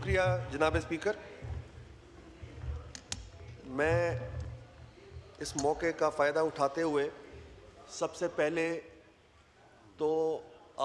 شکریہ جناب اسپیکر. میں اس موقع کا فائدہ اٹھاتے ہوئے سب سے پہلے تو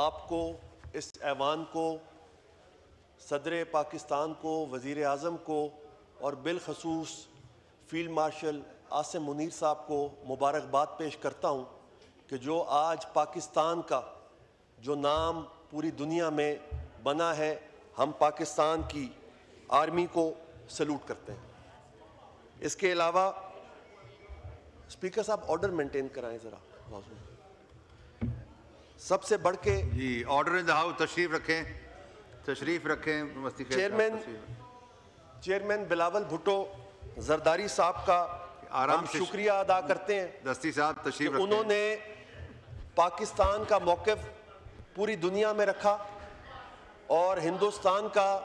آپ کو، اس ایوان کو، صدر پاکستان کو، وزیر اعظم کو اور بالخصوص فیلڈ مارشل عاصم منیر صاحب کو مبارکباد پیش کرتا ہوں کہ جو آج پاکستان کا جو نام پوری دنیا میں بنا ہے، ہم پاکستان کی آرمی کو سلوٹ کرتے ہیں. اس کے علاوہ اسپیکر صاحب آرڈر مینٹین کرائیں ذرا. سب سے بڑھ کے جی آرڈر ان دا ہاؤس. تشریف رکھیں. چیئرمین بلاول بھٹو زرداری صاحب کا ہم شکریہ ادا کرتے ہیں. دستی صاحب تشریف رکھیں. انہوں نے پاکستان کا موقف پوری دنیا میں رکھا اور ہندوستان کا،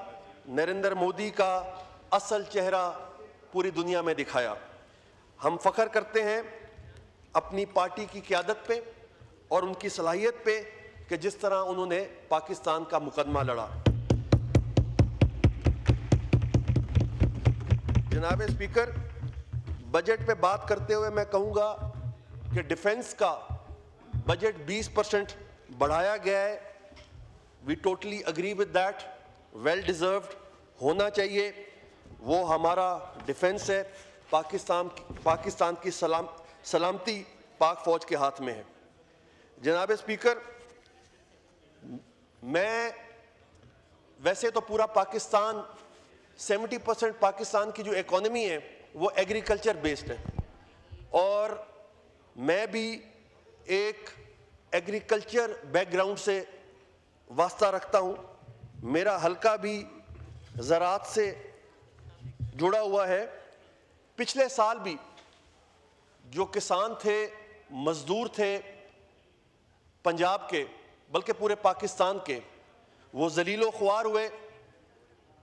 نریندر مودی کا اصل چہرہ پوری دنیا میں دکھایا. ہم فخر کرتے ہیں اپنی پارٹی کی قیادت پہ اور ان کی صلاحیت پہ کہ جس طرح انہوں نے پاکستان کا مقدمہ لڑا. جناب اسپیکر، بجٹ پہ بات کرتے ہوئے میں کہوں گا کہ ڈیفنس کا بجٹ 20% بڑھایا گیا ہے. We totally agree with that. Well deserved ہونا چاہیے. وہ ہمارا ڈیفنس ہے. پاکستان کی سلامتی پاک فوج کے ہاتھ میں ہے. جناب اسپیکر، میں ویسے تو پورا پاکستان 70% پاکستان کی جو اکانومی ہے وہ ایگریکلچر بیسڈ ہے اور میں بھی ایک ایگریکلچر بیک گراؤنڈ سے واسطہ رکھتا ہوں. میرا حلقہ بھی زراعت سے جڑا ہوا ہے. پچھلے سال بھی جو کسان تھے، مزدور تھے پنجاب کے، بلکہ پورے پاکستان کے، وہ ذلیل و خوار ہوئے.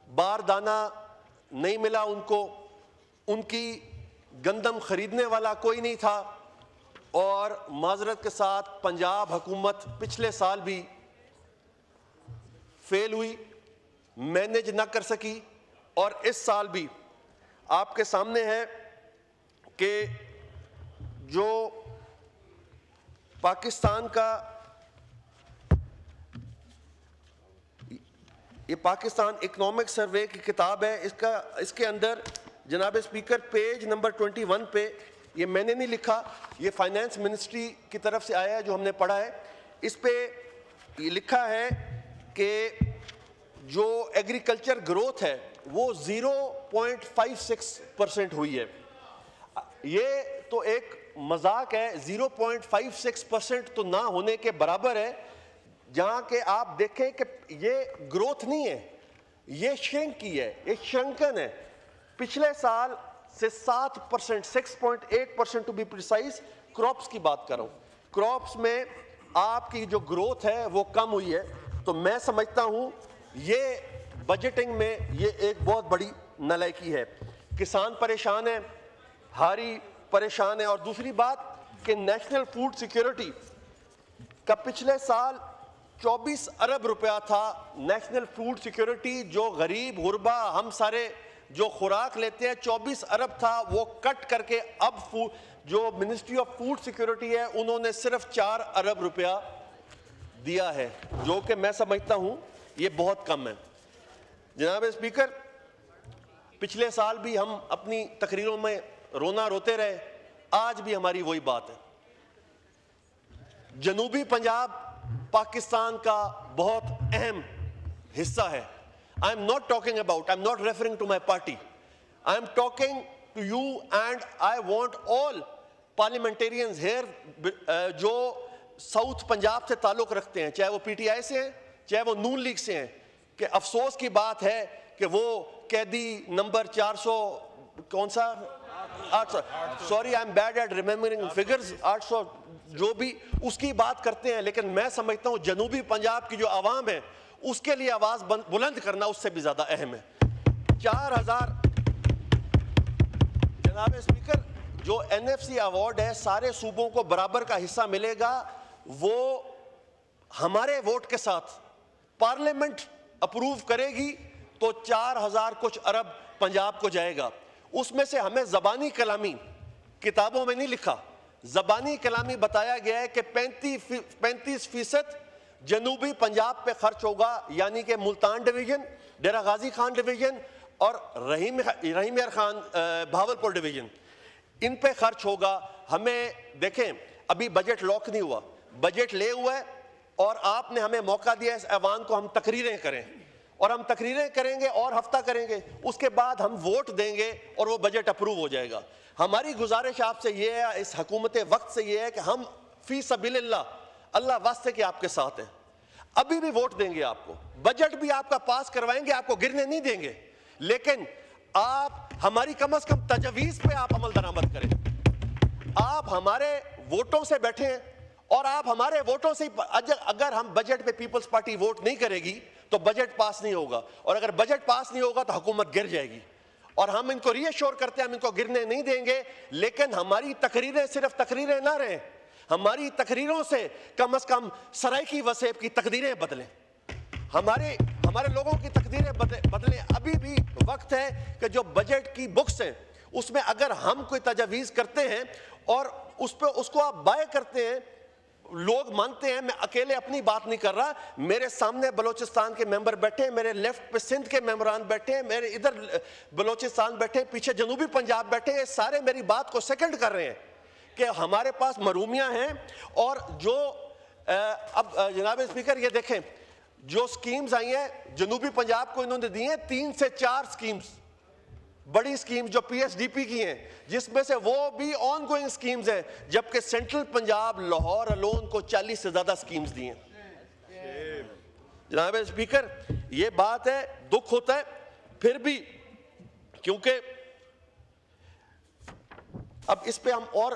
بار دانہ نہیں ملا ان کو، ان کی گندم خریدنے والا کوئی نہیں تھا اور معذرت کے ساتھ پنجاب حکومت پچھلے سال بھی فیل ہوئی، مینج نہ کر سکی. اور اس سال بھی آپ کے سامنے ہے کہ جو پاکستان کا یہ پاکستان اکنامک سروے کی کتاب ہے، اس کے اندر جناب اسپیکر پیج نمبر 21 پہ، یہ میں نے نہیں لکھا، یہ فائنانس منسٹری کی طرف سے آیا ہے جو ہم نے پڑھا ہے. اس پہ یہ لکھا ہے کہ جو ایگریکلچر گروتھ ہے وہ 0.56% ہوئی ہے. یہ تو ایک مذاق ہے. 0.56% تو نہ ہونے کے برابر ہے، جہاں کہ آپ دیکھیں کہ یہ گروتھ نہیں ہے، یہ شرنک کی ہے، یہ شرنکن ہے. پچھلے سال سے 7%، 6.8% ٹو بی پریسائز، کراپس کی بات کر رہا ہوں. کراپس میں آپ کی جو گروتھ ہے وہ کم ہوئی ہے. تو میں سمجھتا ہوں یہ بجٹنگ میں یہ ایک بہت بڑی نالائکی ہے. کسان پریشان ہے، ہاری پریشان ہے. اور دوسری بات کہ نیشنل فوڈ سیکیورٹی کا پچھلے سال 24 ارب روپیہ تھا. نیشنل فوڈ سیکیورٹی جو غریب غربا ہم سارے جو خوراک لیتے ہیں 24 ارب تھا، وہ کٹ کر کے اب جو منسٹری آف فوڈ سیکیورٹی ہے انہوں نے صرف 4 ارب روپیہ دیا ہے، جو کہ میں سمجھتا ہوں یہ بہت کم ہے. جناب اسپیکر، پچھلے سال بھی ہم اپنی تقریروں میں رونا روتے رہے، آج بھی ہماری وہی بات ہے. جنوبی پنجاب پاکستان کا بہت اہم حصہ ہے. I am not talking about, I am not referring to my party. I am talking to you and I want all parliamentarians here جو ساؤتھ پنجاب سے تعلق رکھتے ہیں، چاہے وہ پی ٹی آئی سے ہیں، چاہے وہ نون لیگ سے ہیں، کہ افسوس کی بات ہے کہ وہ قیدی نمبر 400 کون سا 800 sorry I am bad at remembering figures 800 جو بھی اس کی بات کرتے ہیں. لیکن میں سمجھتا ہوں جنوبی پنجاب کی جو عوام ہے اس کے لیے آواز بلند کرنا اس سے بھی زیادہ اہم ہے. 4000 جناب اسپیکر، جو این ایف سی ایوارڈ ہے سارے صوبوں کو برابر کا حصہ ملے گا. وہ ہمارے ووٹ کے ساتھ پارلیمنٹ اپروو کرے گی تو 4000 کچھ ارب پنجاب کو جائے گا. اس میں سے ہمیں زبانی کلامی کتابوں میں نہیں لکھا, زبانی کلامی بتایا گیا ہے کہ 35% جنوبی پنجاب پہ خرچ ہوگا, یعنی کہ ملتان ڈویژن, ڈیرہ غازی خان ڈویژن اور رحیم یار خان بھاولپور ڈویژن, ان پہ خرچ ہوگا. ہمیں دیکھیں ابھی بجٹ لاک نہیں ہوا, بجٹ لے ہوا ہے اور آپ نے ہمیں موقع دیا اس ایوان کو ہم تقریریں کریں, اور ہم تقریریں کریں گے اور ہفتہ کریں گے, اس کے بعد ہم ووٹ دیں گے اور وہ بجٹ اپروو ہو جائے گا. ہماری گزارش آپ سے یہ ہے, اس حکومت وقت سے یہ ہے کہ ہم فی سبیل اللہ, اللہ واسطے کہ آپ کے ساتھ ہیں, ابھی بھی ووٹ دیں گے آپ کو, بجٹ بھی آپ کا پاس کروائیں گے, آپ کو گرنے نہیں دیں گے, لیکن آپ ہماری کم از کم تجویز پہ آپ عمل درآمد کریں. آپ ہمارے ووٹوں سے بیٹھے ہیں اور آپ ہمارے ووٹوں سے, اگر ہم بجٹ پہ پیپلز پارٹی ووٹ نہیں کرے گی تو بجٹ پاس نہیں ہوگا, اور اگر بجٹ پاس نہیں ہوگا تو حکومت گر جائے گی. اور ہم ان کو ری ایشور کرتے ہیں, ہم ان کو گرنے نہیں دیں گے, لیکن ہماری تقریریں صرف تقریریں نہ رہیں, ہماری تقریروں سے کم از کم سرائیکی وسیب کی تقدیریں بدلیں, ہمارے لوگوں کی تقدیریں بدلیں. ابھی بھی وقت ہے کہ جو بجٹ کی بکس ہیں اس میں اگر ہم کوئی تجاویز کرتے ہیں اور اس کو آپ بائے کرتے ہیں, لوگ مانتے ہیں, میں اکیلے اپنی بات نہیں کر رہا, میرے سامنے بلوچستان کے ممبر بیٹھے ہیں, میرے لیفٹ پہ سندھ کے ممبران بیٹھے ہیں, میرے ادھر بلوچستان بیٹھے ہیں, پیچھے جنوبی پنجاب بیٹھے ہیں, سارے میری بات کو سیکنڈ کر رہے ہیں کہ ہمارے پاس مرومیاں ہیں. اور جو اب جناب اسپیکر یہ دیکھیں, جو سکیمز آئی ہیں جنوبی پنجاب کو انہوں نے دی ہیں 3 سے 4 سکیمز, بڑی سکیم جو پی ایس ڈی پی کی ہیں, جس میں سے وہ بھی آن گوئنگ سکیمز ہیں, جبکہ سینٹرل پنجاب لاہور الون کو 40 سے زیادہ سکیمز دی ہیں. جناب اسپیکر یہ بات ہے, دکھ ہوتا ہے, پھر بھی کیونکہ اب اس پہ ہم اور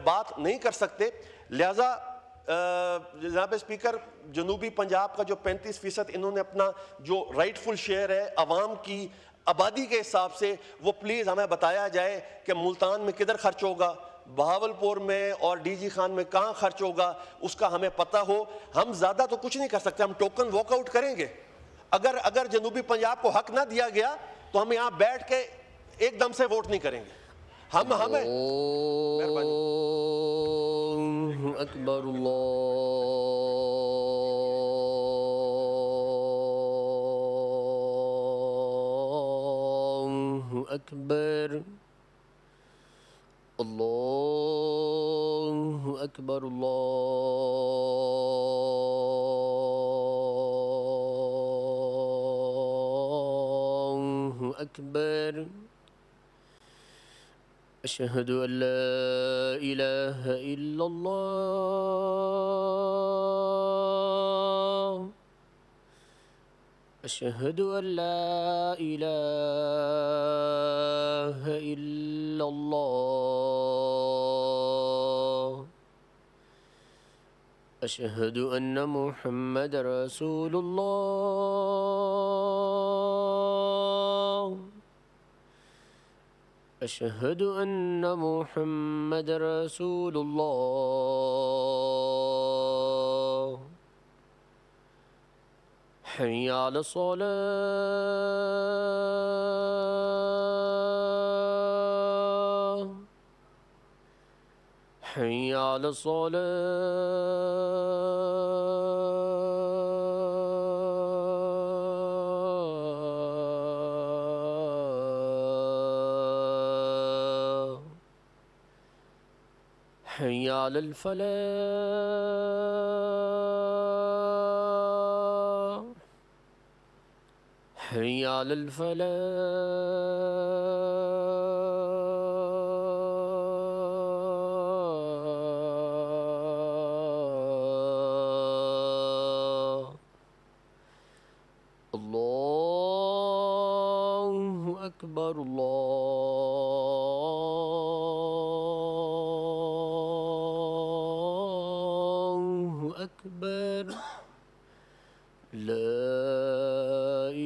بات نہیں کر سکتے, لہذا جناب اسپیکر جنوبی پنجاب کا جو 35% انہوں نے اپنا جو رائٹ فل شیئر ہے عوام کی آبادی کے حساب سے, وہ پلیز ہمیں بتایا جائے کہ ملتان میں کدھر خرچ ہوگا, بہاولپور میں اور ڈی جی خان میں کہاں خرچ ہوگا, اس کا ہمیں پتہ ہو. ہم زیادہ تو کچھ نہیں کر سکتے, ہم ٹوکن واک آؤٹ کریں گے. اگر جنوبی پنجاب کو حق نہ دیا گیا تو ہم یہاں بیٹھ کے ایک دم سے ووٹ نہیں کریں گے. ہمیں اللہ اکبر, اللہ اکبر, اللہ اکبر, اللہ اکبر. أشهد أن لا إله إلا الله, أشهد أن لا إله إلا الله, أشهد أن محمد رسول الله, أشهد أن محمد رسول الله. حي على الصلاة, حي على الصلاة, حي على الفلاح, حي على الفلاح. الله أكبر, الله أكبر, لا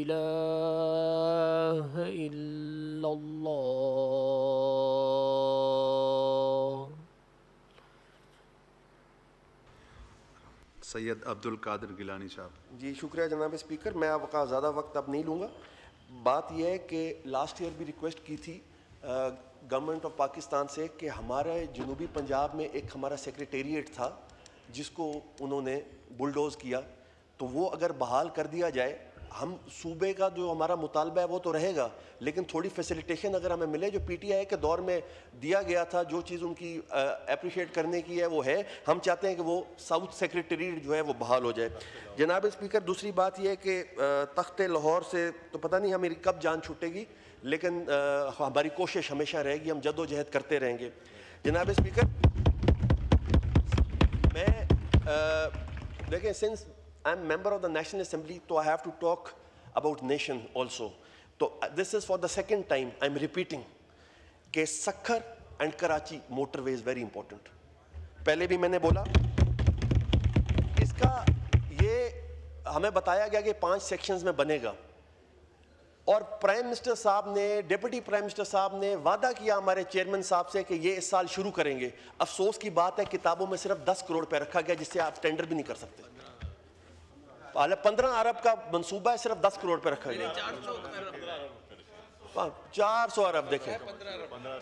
إله إلا الله. سید عبد القادر گیلانی صاحب. جی شکریہ جناب اسپیکر. میں آپ کا زیادہ وقت اب نہیں لوں گا. بات یہ ہے کہ لاسٹ ایئر بھی ریکویسٹ کی تھی گورنمنٹ آف پاکستان سے کہ ہمارے جنوبی پنجاب میں ایک ہمارا سیکریٹریٹ تھا جس کو انہوں نے بلڈوز کیا, تو وہ اگر بحال کر دیا جائے, ہم صوبے کا جو ہمارا مطالبہ ہے وہ تو رہے گا, لیکن تھوڑی فیسیلیٹیشن اگر ہمیں ملے جو پی ٹی آئی کے دور میں دیا گیا تھا, جو چیز ان کی اپریشیٹ کرنے کی ہے وہ ہے. ہم چاہتے ہیں کہ وہ ساؤتھ سیکریٹریٹ جو ہے وہ بحال ہو جائے. جناب اسپیکر دوسری بات یہ ہے کہ تخت لاہور سے تو پتہ نہیں ہماری کب جان چھوٹے گی, لیکن ہماری کوشش ہمیشہ رہے گی, ہم جد و جہد کرتے رہیں گے. جناب اسپیکر میں دیکھیں since I am member of the National Assembly, so I have to talk about nation also. So this is for the second time I am repeating کہ Sukkur and Karachi motor way is very important. پہلے بھی میں نے بولا اس کا یہ ہمیں بتایا گیا کہ 5 سیکشنز میں بنے گا, اور پرائم منسٹر صاحب نے, ڈپٹی پرائم منسٹر صاحب نے وعدہ کیا ہمارے چیئرمین صاحب سے کہ یہ اس سال شروع کریں گے. افسوس کی بات ہے کتابوں میں صرف 10 کروڑ پہ رکھا گیا, جس سے آپ ٹینڈر بھی نہیں کر سکتے. 15 ارب کا منصوبہ ہے, صرف 10 کروڑ پہ رکھا گیا. 400 ارب دیکھیں.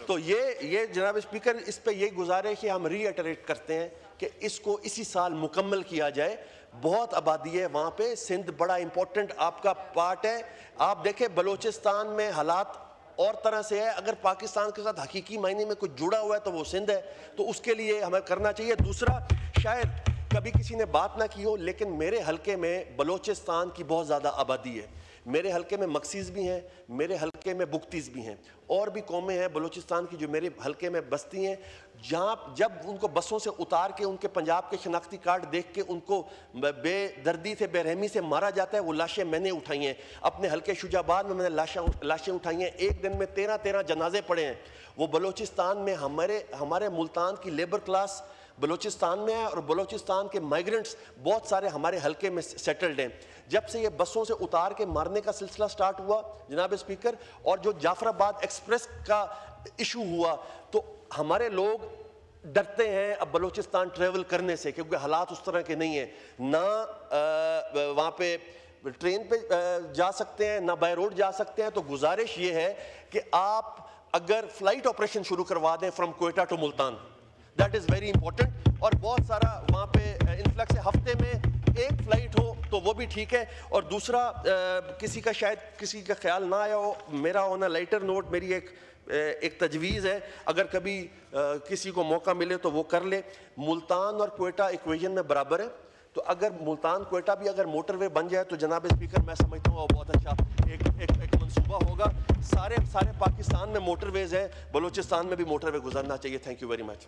تو یہ جناب اسپیکر اس پہ یہ گزارش ہے, ہم ری ایٹریٹ کرتے ہیں کہ اس کو اسی سال مکمل کیا جائے. بہت آبادی ہے وہاں پہ, سندھ بڑا امپورٹنٹ آپ کا پارٹ ہے. آپ دیکھیں بلوچستان میں حالات اور طرح سے ہے, اگر پاکستان کے ساتھ حقیقی معنی میں کچھ جڑا ہوا ہے تو وہ سندھ ہے, تو اس کے لیے ہمیں کرنا چاہیے. دوسرا, شاید کبھی کسی نے بات نہ کی ہو, لیکن میرے حلقے میں بلوچستان کی بہت زیادہ آبادی ہے. میرے حلقے میں مکسیز بھی ہیں, میرے حلقے میں بگتیز بھی ہیں, اور بھی قومیں ہیں بلوچستان کی جو میرے حلقے میں بستی ہیں, جہاں جب ان کو بسوں سے اتار کے ان کے پنجاب کے شناختی کارڈ دیکھ کے ان کو بے دردی سے, بے رحمی سے مارا جاتا ہے. وہ لاشیں میں نے اٹھائی ہیں اپنے حلقے شجاع آباد میں, میں نے لاشیں اٹھائی ہیں. ایک دن میں 13 جنازے پڑے ہیں. وہ بلوچستان میں ہمارے ملتان کی لیبر کلاس بلوچستان میں ہے, اور بلوچستان کے مائیگرنٹس بہت سارے ہمارے حلقے میں سیٹلڈ ہیں. جب سے یہ بسوں سے اتار کے مارنے کا سلسلہ سٹارٹ ہوا جناب اسپیکر, اور جو جعفر آباد ایکسپریس کا ایشو ہوا, تو ہمارے لوگ ڈرتے ہیں اب بلوچستان ٹریول کرنے سے, کیونکہ حالات اس طرح کے نہیں ہیں. نہ وہاں پہ ٹرین پہ جا سکتے ہیں, نہ بائی روڈ جا سکتے ہیں. تو گزارش یہ ہے کہ آپ اگر فلائٹ آپریشن شروع کروا دیں from Quetta to Multan, that is very important. اور بہت سارا وہاں پہ انفلکس ہے, ہفتے میں 1 فلائٹ ہو تو وہ بھی ٹھیک ہے. اور دوسرا, کسی کا شاید کسی کا خیال نہ آیا ہو, میرا ہونا لائٹر نوٹ, میری ایک تجویز ہے, اگر کبھی کسی کو موقع ملے تو وہ کر لے. ملتان اور کوئٹہ ایکویژن میں برابر ہے, تو اگر ملتان کوئٹہ بھی اگر موٹر وے بن جائے تو جناب اسپیکر میں سمجھتا ہوں وہ بہت اچھا ایک منصوبہ ہوگا. سارے پاکستان میں موٹر ویز ہیں, بلوچستان میں بھی موٹر وے گزرنا چاہیے. Thank you very much.